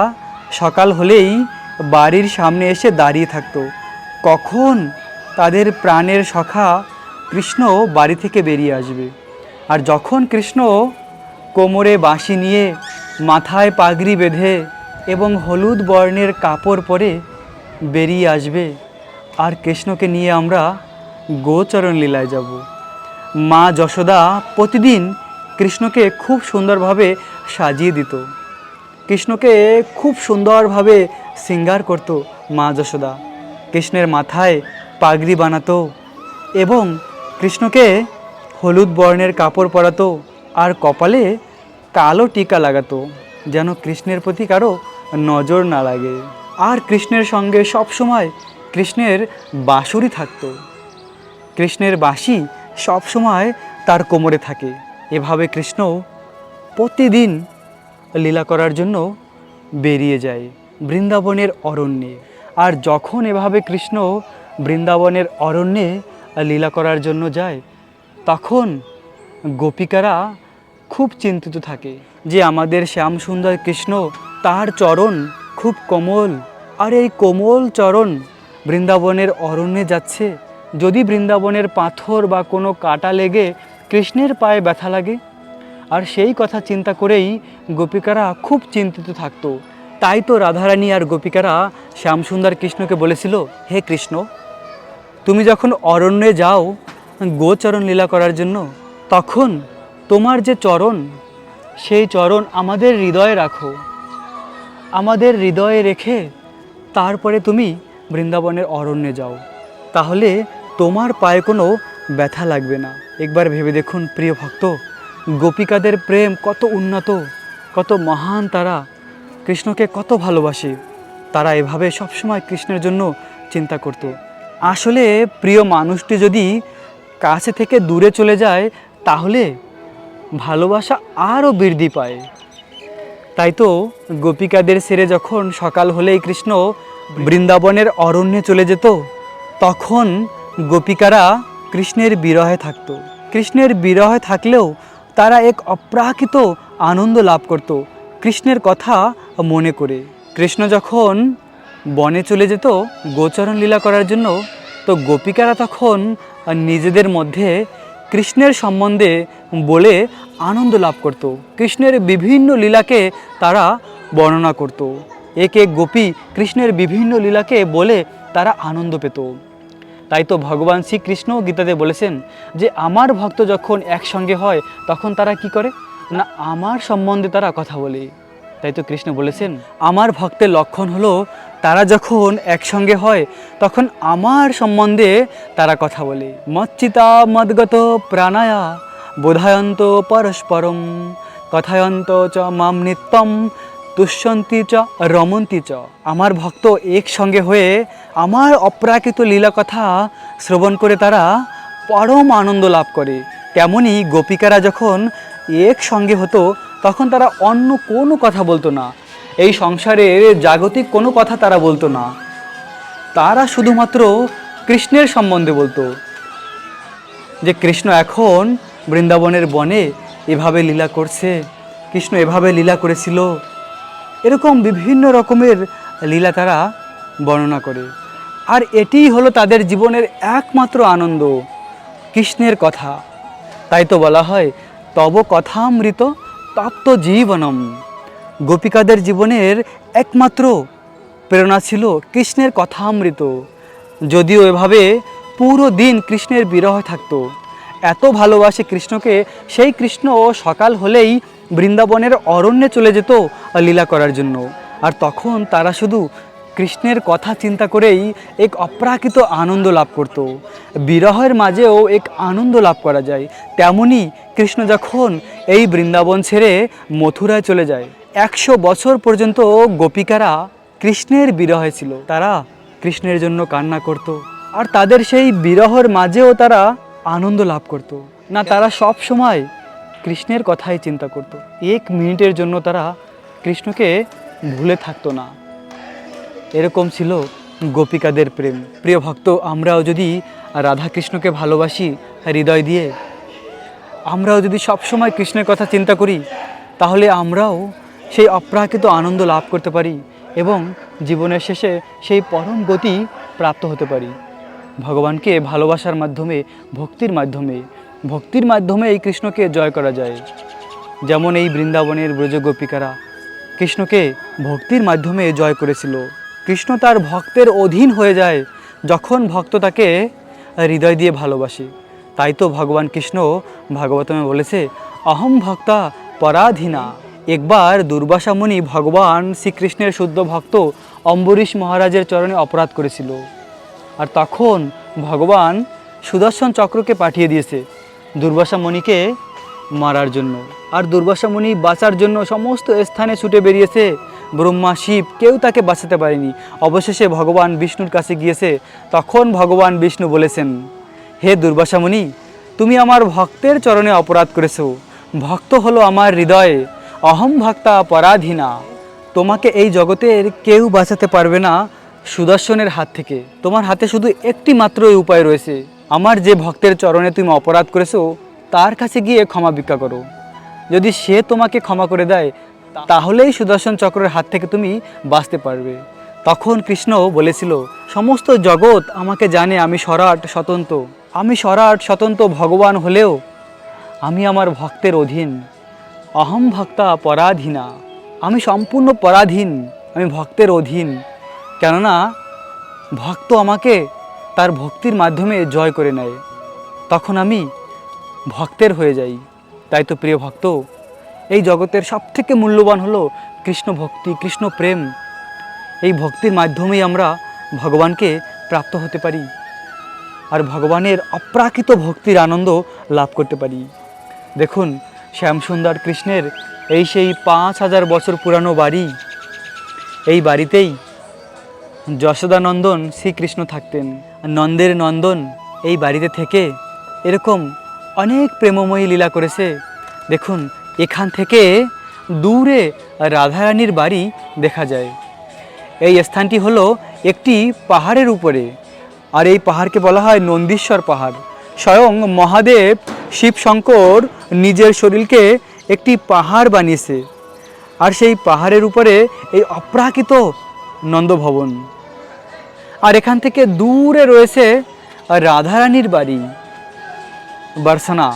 B: সকাল হলেই বাড়ির সামনে এসে দাঁড়িয়ে থাকতো, কখন তাদের প্রাণের সখা কৃষ্ণ বাড়ি থেকে বেরিয়ে আসবে। আর যখন কৃষ্ণ কোমরে বাঁশি নিয়ে, মাথায় পাগড়ি বেঁধে এবং হলুদ বর্ণের কাপড় পরে বেরিয়ে আসবে, আর কৃষ্ণকে নিয়ে আমরা গোচরণ লীলায় যাব। মা যশোদা প্রতিদিন কৃষ্ণকে খুব সুন্দরভাবে সাজিয়ে দিত, কৃষ্ণকে খুব সুন্দরভাবে শৃঙ্গার করত মা যশোদা। কৃষ্ণের মাথায় পাগড়ি বানাতো এবং কৃষ্ণকে হলুদ বর্ণের কাপড় পরাতো আর কপালে কালো টিকা লাগাতো, যেন কৃষ্ণের প্রতি কারো নজর না লাগে। আর কৃষ্ণের সঙ্গে সবসময় কৃষ্ণের বাঁশুরি থাকতো, কৃষ্ণের বাঁশি সবসময় তার কোমরে থাকে। এভাবে কৃষ্ণ প্রতিদিন লীলা করার জন্য বেরিয়ে যায় বৃন্দাবনের অরণ্যে। আর যখন এভাবে কৃষ্ণ বৃন্দাবনের অরণ্যে লীলা করার জন্য যায়, তখন গোপিকারা খুব চিন্তিত থাকে যে আমাদের শ্যামসুন্দর কৃষ্ণ, তার চরণ খুব কোমল, আর এই কোমল চরণ বৃন্দাবনের অরণ্যে যাচ্ছে, যদি বৃন্দাবনের পাথর বা কোনো কাঁটা লেগে কৃষ্ণের পায়ে ব্যথা লাগে। আর সেই কথা চিন্তা করেই গোপিকারা খুব চিন্তিত থাকতো। তাই তো রাধারানী আর গোপিকারা শ্যামসুন্দর কৃষ্ণকে বলেছিল, হে কৃষ্ণ, তুমি যখন অরণ্যে যাও গোচরণ লীলা করার জন্য, তখন তোমার যে চরণ, সেই চরণ আমাদের হৃদয়ে রাখো, আমাদের হৃদয়ে রেখে তারপরে তুমি বৃন্দাবনের অরণ্যে যাও, তাহলে তোমার পায়ে কোনো ব্যথা লাগবে না। একবার ভেবে দেখুন প্রিয় ভক্ত, গোপিকাদের প্রেম কত উন্নত, কত মহান, তারা কৃষ্ণকে কত ভালোবাসে। তারা এভাবে সবসময় কৃষ্ণের জন্য চিন্তা করত। আসলে প্রিয় মানুষটি যদি কাছে থেকে দূরে চলে যায়, তাহলে ভালোবাসা আরও বৃদ্ধি পায়। তাই তো গোপিকাদের ছেড়ে যখন সকাল হলেই কৃষ্ণ বৃন্দাবনের অরণ্যে চলে যেত, তখন গোপিকারা কৃষ্ণের বিরহে থাকত। কৃষ্ণের বিরহে থাকলেও তারা এক অপ্রাকৃত আনন্দ লাভ করত কৃষ্ণের কথা মনে করে। কৃষ্ণ যখন বনে চলে যেত গোচরণ লীলা করার জন্য, তো গোপিকারা তখন নিজেদের মধ্যে কৃষ্ণের সম্বন্ধে বলে আনন্দ লাভ করত। কৃষ্ণের বিভিন্ন লীলাকে তারা বর্ণনা করত। এক এক গোপী কৃষ্ণের বিভিন্ন লীলাকে বলে তারা আনন্দ পেত। তাই তো ভগবান শ্রীকৃষ্ণ গীতাতে বলেছেন যে আমার ভক্ত যখন একসঙ্গে হয়, তখন তারা কি করে না, আমার সম্বন্ধে তারা কথা বলে। তাই তো কৃষ্ণ বলেছেন, আমার ভক্তের লক্ষণ হলো তারা যখন একসঙ্গে হয়, তখন আমার সম্বন্ধে তারা কথা বলে। মচ্চিতা মদ্গত প্রাণায়া বোধায়ন্ত পরস্পরম কথায়ন্ত চ মাম নিত্যম তুষ্যন্তি চ রমন্তি চ। আমার ভক্ত একসঙ্গে হয়ে আমার অপ্রাকৃত লীলা কথা শ্রবণ করে তারা পরম আনন্দ লাভ করে। তেমনি গোপিকারা যখন একসঙ্গে হতো, তখন তারা অন্য কোনো কথা বলতো না, এই সংসারের জাগতিক কোনো কথা তারা বলতো না, তারা শুধুমাত্র কৃষ্ণের সম্বন্ধে বলতো, যে কৃষ্ণ এখন বৃন্দাবনের বনে এভাবে লীলা করছে, কৃষ্ণ এভাবে লীলা করেছিল, এরকম বিভিন্ন রকমের লীলা তারা বর্ণনা করে। আর এটিই হলো তাদের জীবনের একমাত্র আনন্দ, কৃষ্ণের কথা। তাই তো বলা হয় তব কথামৃত তপ্ত জীবনম। গোপিকাদের জীবনের একমাত্র প্রেরণা ছিল কৃষ্ণের কথামৃত। যদিও এভাবে পুরো দিন কৃষ্ণের বিরহ থাকতো, এত ভালোবাসে কৃষ্ণকে, সেই কৃষ্ণ সকাল হলেই বৃন্দাবনের অরণ্যে চলে যেত লীলা করার জন্য। আর তখন তারা শুধু কৃষ্ণের কথা চিন্তা করেই এক অপ্রাকৃত আনন্দ লাভ করত। বিরহের মাঝেও এক আনন্দ লাভ করা যায়। তেমনি কৃষ্ণ যখন এই বৃন্দাবন ছেড়ে মথুরায় চলে যায়, 100 বছর পর্যন্ত গোপিকারা কৃষ্ণের বিরহে ছিল। তারা কৃষ্ণের জন্য কান্না করত, আর তাদের সেই বিরহের মাঝেও তারা আনন্দ লাভ করত না। তারা সব সময় কৃষ্ণের কথাই চিন্তা করত। 1 মিনিটের জন্য তারা কৃষ্ণকে ভুলে থাকতো না। এরকম ছিল গোপিকাদের প্রেম। প্রিয় ভক্ত, আমরাও যদি রাধা কৃষ্ণকে ভালোবাসি হৃদয় দিয়ে, আমরাও যদি সবসময় কৃষ্ণের কথা চিন্তা করি, তাহলে আমরাও সেই অপ্রাকৃত আনন্দ লাভ করতে পারি এবং জীবনের শেষে সেই পরম গতি প্রাপ্ত হতে পারি। ভগবানকে ভালোবাসার মাধ্যমে, ভক্তির মাধ্যমে এই কৃষ্ণকে জয় করা যায়। যেমন এই বৃন্দাবনের ব্রজ গোপিকারা কৃষ্ণকে ভক্তির মাধ্যমে জয় করেছিল। কৃষ্ণ তার ভক্তের অধীন হয়ে যায় যখন ভক্ত তাকে হৃদয় দিয়ে ভালোবাসে। তাই তো ভগবান কৃষ্ণ ভাগবতমে বলেছে, অহম ভক্তা পরাধীনা। একবার দুর্বাসা মুনি ভগবান শ্রীকৃষ্ণের শুদ্ধ ভক্ত অম্বরীশ মহারাজের চরণে অপরাধ করেছিল। আর তখন ভগবান সুদর্শন চক্রকে পাঠিয়ে দিয়েছে দুর্বাসা মুনিকে মারার জন্য। আর দুর্বাসা মুনি বাঁচার জন্য সমস্ত স্থানে ছুটে বেরিয়েছে, ব্রহ্মা শিব কেউ তাকে বাঁচাতে পারেনি। অবশেষে ভগবান বিষ্ণুর কাছে গিয়েছে। তখন ভগবান বিষ্ণু বলেছেন, হে দুর্বাসা মুনি, তুমি আমার ভক্তের চরণে অপরাধ করেছো। ভক্ত হলো আমার হৃদয়ে, অহম ভক্তা পরাধীনা। তোমাকে এই জগতের কেউ বাঁচাতে পারবে না সুদর্শনের হাত থেকে। তোমার হাতে শুধু একটি মাত্রই উপায় রয়েছে, আমার যে ভক্তের চরণে তুমি অপরাধ করেছো তার কাছে গিয়ে ক্ষমা ভিক্ষা করো। যদি সে তোমাকে ক্ষমা করে দেয়, তাহলেই সুদর্শন চক্রের হাত থেকে তুমি বাঁচতে পারবে। তখন কৃষ্ণ বলেছিল, সমস্ত জগৎ আমাকে জানে আমি সরাট স্বতন্ত্র ভগবান হলেও আমি আমার ভক্তের অধীন। অহম ভক্তা পরাধীনা। আমি সম্পূর্ণ পরাধীন, আমি ভক্তের অধীন। কেননা ভক্ত আমাকে তার ভক্তির মাধ্যমে জয় করে নেয়, তখন আমি ভক্তের হয়ে যাই। তাই তো প্রিয় ভক্ত, এই জগতের সবথেকে মূল্যবান হলো কৃষ্ণ ভক্তি, কৃষ্ণ প্রেম। এই ভক্তির মাধ্যমেই আমরা ভগবানকে প্রাপ্ত হতে পারি আর ভগবানের অপ্রাকৃত ভক্তির আনন্দ লাভ করতে পারি। দেখুন, শ্যামসুন্দর কৃষ্ণের এই সেই 5000 বছর পুরানো বাড়ি। এই বাড়িতেই যশোদানন্দন শ্রীকৃষ্ণ থাকতেন। নন্দের নন্দন এই বাড়িতে থেকে এরকম অনেক প্রেমময়ী লীলা করেছে। দেখুন, এখান থেকে দূরে রাধারানীর বাড়ি দেখা যায়। এই স্থানটি হলো একটি পাহাড়ের উপরে, আর এই পাহাড়কে বলা হয় নন্দীশ্বর পাহাড়। স্বয়ং মহাদেব শিব শঙ্কর নিজের শরীরকে একটি পাহাড় বানিয়েছে, আর সেই পাহাড়ের উপরে এই অপ্রাকৃত নন্দভবন। আর এখান থেকে দূরে রয়েছে রাধারানীর বাড়ি বার্সানা,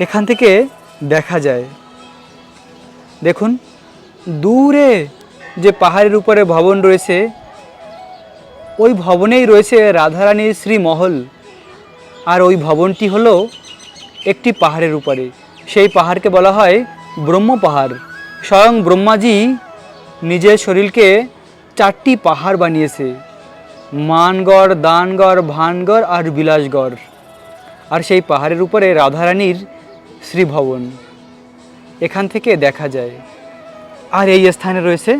B: এখান থেকে দেখা যায়। দেখুন, দূরে যে পাহাড়ের উপরে ভবন রয়েছে, ওই ভবনেই রয়েছে রাধারানীর শ্রীমহল। আর ওই ভবনটি হলো একটি পাহাড়ের উপরে। সেই পাহাড়কে বলা হয় ব্রহ্ম পাহাড়। স্বয়ং ব্রহ্মাজি নিজের শরীরকে 4টি পাহাড় বানিয়েছে, মানগড়, দানগড়, ভানগড় আর বিলাসগড়। আর সেই পাহাড়ের উপরে রাধারানীর শ্রীভবন এখান থেকে দেখা যায়। আর এই স্থানে রয়েছে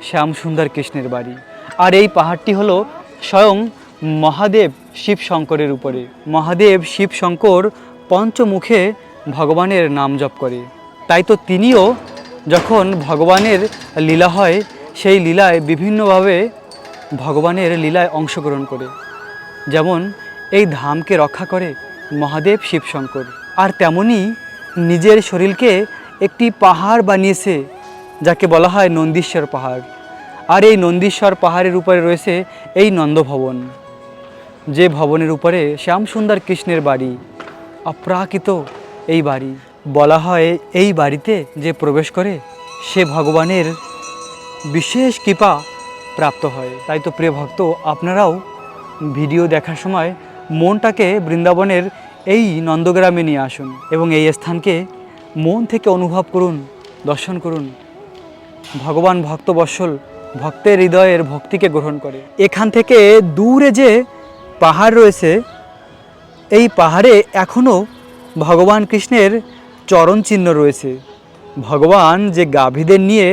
B: শ্যামসুন্দর কৃষ্ণের বাড়ি। আর এই পাহাড়টি হলো স্বয়ং মহাদেব শিব শঙ্করের উপরে। মহাদেব শিব শঙ্কর পঞ্চমুখে ভগবানের নাম জপ করে। তাই তো তিনিও যখন ভগবানের লীলা হয়, সেই লীলায় বিভিন্নভাবে ভগবানের লীলায় অংশগ্রহণ করে। যেমন এই ধামকে রক্ষা করে মহাদেব শিব শঙ্কর। আর তেমনি নিজের শরীরকে একটি পাহাড় বানিয়েছে যাকে বলা হয় নন্দীশ্বর পাহাড়। আর এই নন্দীশ্বর পাহাড়ের উপরে রয়েছে এই নন্দভবন, যে ভবনের উপরে শ্যামসুন্দর কৃষ্ণের বাড়ি। অপ্রাকৃত এই বাড়ি। বলা হয় এই বাড়িতে যে প্রবেশ করে সে ভগবানের বিশেষ কৃপা প্রাপ্ত হয়। তাই তো প্রিয় ভক্ত, আপনারাও ভিডিও দেখার সময় মনটাকে বৃন্দাবনের এই নন্দগ্রামে নিয়ে আসুন এবং এই স্থানকে মন থেকে অনুভব করুন, দর্শন করুন। ভগবান ভক্তবৎসল, ভক্তের হৃদয়ের ভক্তিকে গ্রহণ করে। এখান থেকে দূরে যে পাহাড় রয়েছে, এই পাহাড়ে এখনও ভগবান কৃষ্ণের চরণ চিহ্ন রয়েছে। ভগবান যে গাভীদের নিয়ে,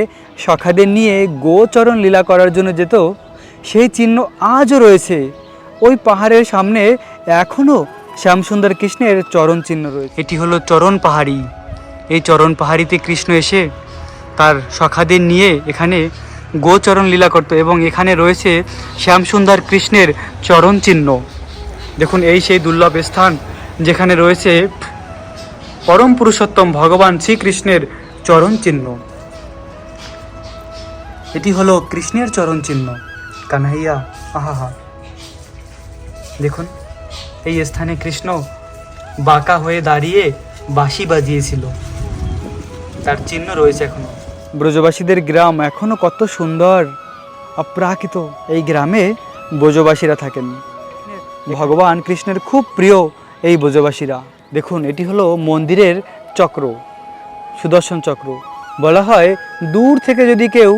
B: সখাদের নিয়ে গোচরণ লীলা করার জন্য যেত, সেই চিহ্ন আজও রয়েছে। ওই পাহাড়ের সামনে এখনও শ্যামসুন্দর কৃষ্ণের চরণ চিহ্ন রয়েছে। এটি হলো চরণ পাহাড়ি। এই চরণ পাহাড়িতে কৃষ্ণ এসে তার সখাদের নিয়ে এখানে গোচরণ লীলা করত এবং এখানে রয়েছে শ্যামসুন্দর কৃষ্ণের চরণ চিহ্ন। দেখুন, এই সেই দুর্লভ স্থান যেখানে রয়েছে পরম পুরুষোত্তম ভগবান শ্রীকৃষ্ণের চরণ চিহ্ন। এটি হলো কৃষ্ণের চরণ চিহ্ন। কানহাইয়া, আহা! দেখুন, এই স্থানে কৃষ্ণ বাঁকা হয়ে দাঁড়িয়ে বাঁশি বাজিয়েছিল, তার চিহ্ন রয়েছে এখনো। ব্রজবাসীদের গ্রাম এখনো কত সুন্দর, অপ্রাকৃত। এই গ্রামে ব্রজবাসীরা থাকেন। ভগবান কৃষ্ণের খুব প্রিয় এই ব্রজবাসীরা। দেখুন, এটি হলো মন্দিরের চক্র, সুদর্শন চক্র। বলা হয় দূর থেকে যদি কেউ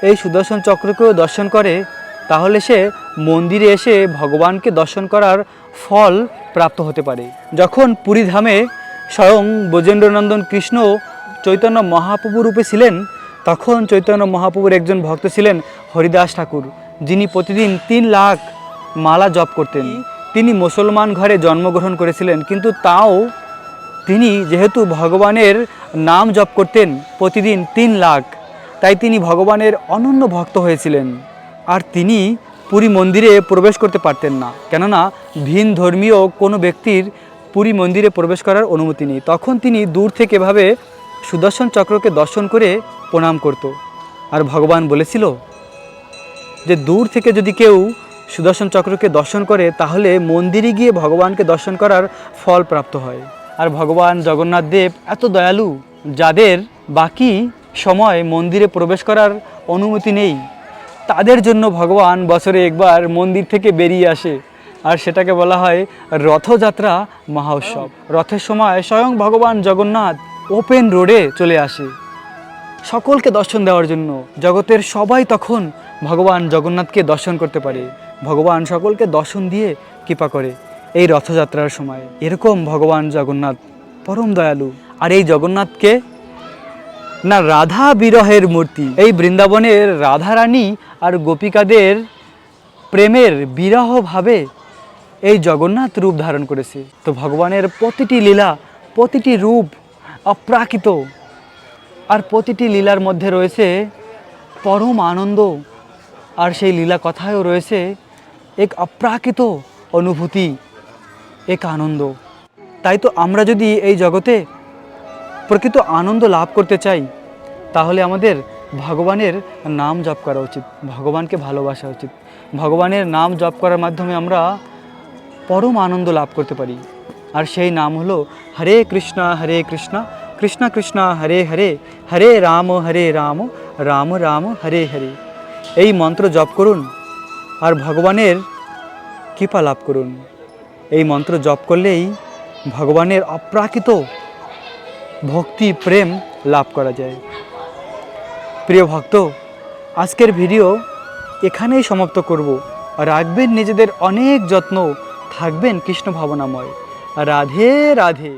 B: এই সুদর্শন চক্রকেও দর্শন করে, তাহলে সে মন্দিরে এসে ভগবানকে দর্শন করার ফল প্রাপ্ত হতে পারে। যখন পুরীধামে স্বয়ং ব্রজেন্দ্রনন্দন কৃষ্ণ চৈতন্য মহাপ্রভু রূপে ছিলেন, তখন চৈতন্য মহাপ্রভুর একজন ভক্ত ছিলেন হরিদাস ঠাকুর, যিনি প্রতিদিন 3 লাখ মালা জপ করতেন। তিনি মুসলমান ঘরে জন্মগ্রহণ করেছিলেন, কিন্তু তাও তিনি যেহেতু ভগবানের নাম জপ করতেন প্রতিদিন 3 লাখ, তাই তিনি ভগবানের অনন্য ভক্ত হয়েছিলেন। আর তিনি পুরী মন্দিরে প্রবেশ করতে পারতেন না, কেননা ভিন ধর্মীয় কোনো ব্যক্তির পুরী মন্দিরে প্রবেশ করার অনুমতি নেই। তখন তিনি দূর থেকে এভাবে সুদর্শন চক্রকে দর্শন করে প্রণাম করত। আর ভগবান বলেছিল যে দূর থেকে যদি কেউ সুদর্শন চক্রকে দর্শন করে, তাহলে মন্দিরে গিয়ে ভগবানকে দর্শন করার ফল প্রাপ্ত হয়। আর ভগবান জগন্নাথ দেব এত দয়ালু, যাদের বাকি সময় মন্দিরে প্রবেশ করার অনুমতি নেই, তাদের জন্য ভগবান বছরে একবার মন্দির থেকে বেরিয়ে আসে। আর সেটাকে বলা হয় রথযাত্রা মহোৎসব। রথের সময় স্বয়ং ভগবান জগন্নাথ ওপেন রোডে চলে আসে সকলকে দর্শন দেওয়ার জন্য। জগতের সবাই তখন ভগবান জগন্নাথকে দর্শন করতে পারে। ভগবান সকলকে দর্শন দিয়ে কৃপা করে এই রথযাত্রার সময়। এরকম ভগবান জগন্নাথ পরম দয়ালু। আর এই জগন্নাথকে না রাধা বিরহের মূর্তি। এই বৃন্দাবনের রাধারানী আর গোপিকাদের প্রেমের বিরহ ভাবে এই জগন্নাথ রূপ ধারণ করেছে। তো ভগবানের প্রতিটি লীলা, প্রতিটি রূপ অপ্রাকৃত। আর প্রতিটি লীলার মধ্যে রয়েছে পরম আনন্দ। আর সেই লীলা কথায়ও রয়েছে এক অপ্রাকৃত অনুভূতি, এক আনন্দ। তাই তো আমরা যদি এই জগতে প্রকৃত আনন্দ লাভ করতে চাই, তাহলে আমাদের ভগবানের নাম জপ করা উচিত, ভগবানকে ভালোবাসা উচিত। ভগবানের নাম জপ করার মাধ্যমে আমরা পরম আনন্দ লাভ করতে পারি। আর সেই নাম হলো হরে কৃষ্ণ কৃষ্ণ কৃষ্ণ হরে হরে, হরে রাম রাম রাম হরে হরে। এই মন্ত্র জপ করুন আর ভগবানের কৃপা লাভ করুন। এই মন্ত্র জপ করলেই ভগবানের অপ্রাকৃত ভক্তি প্রেম লাভ করা যায়। প্রিয় ভক্ত, আজকের ভিডিও এখানেই সমাপ্ত করব। রাখবেন নিজেদের অনেক যত্ন, থাকবেন কৃষ্ণ ভাবনাময়। রাধে রাধে।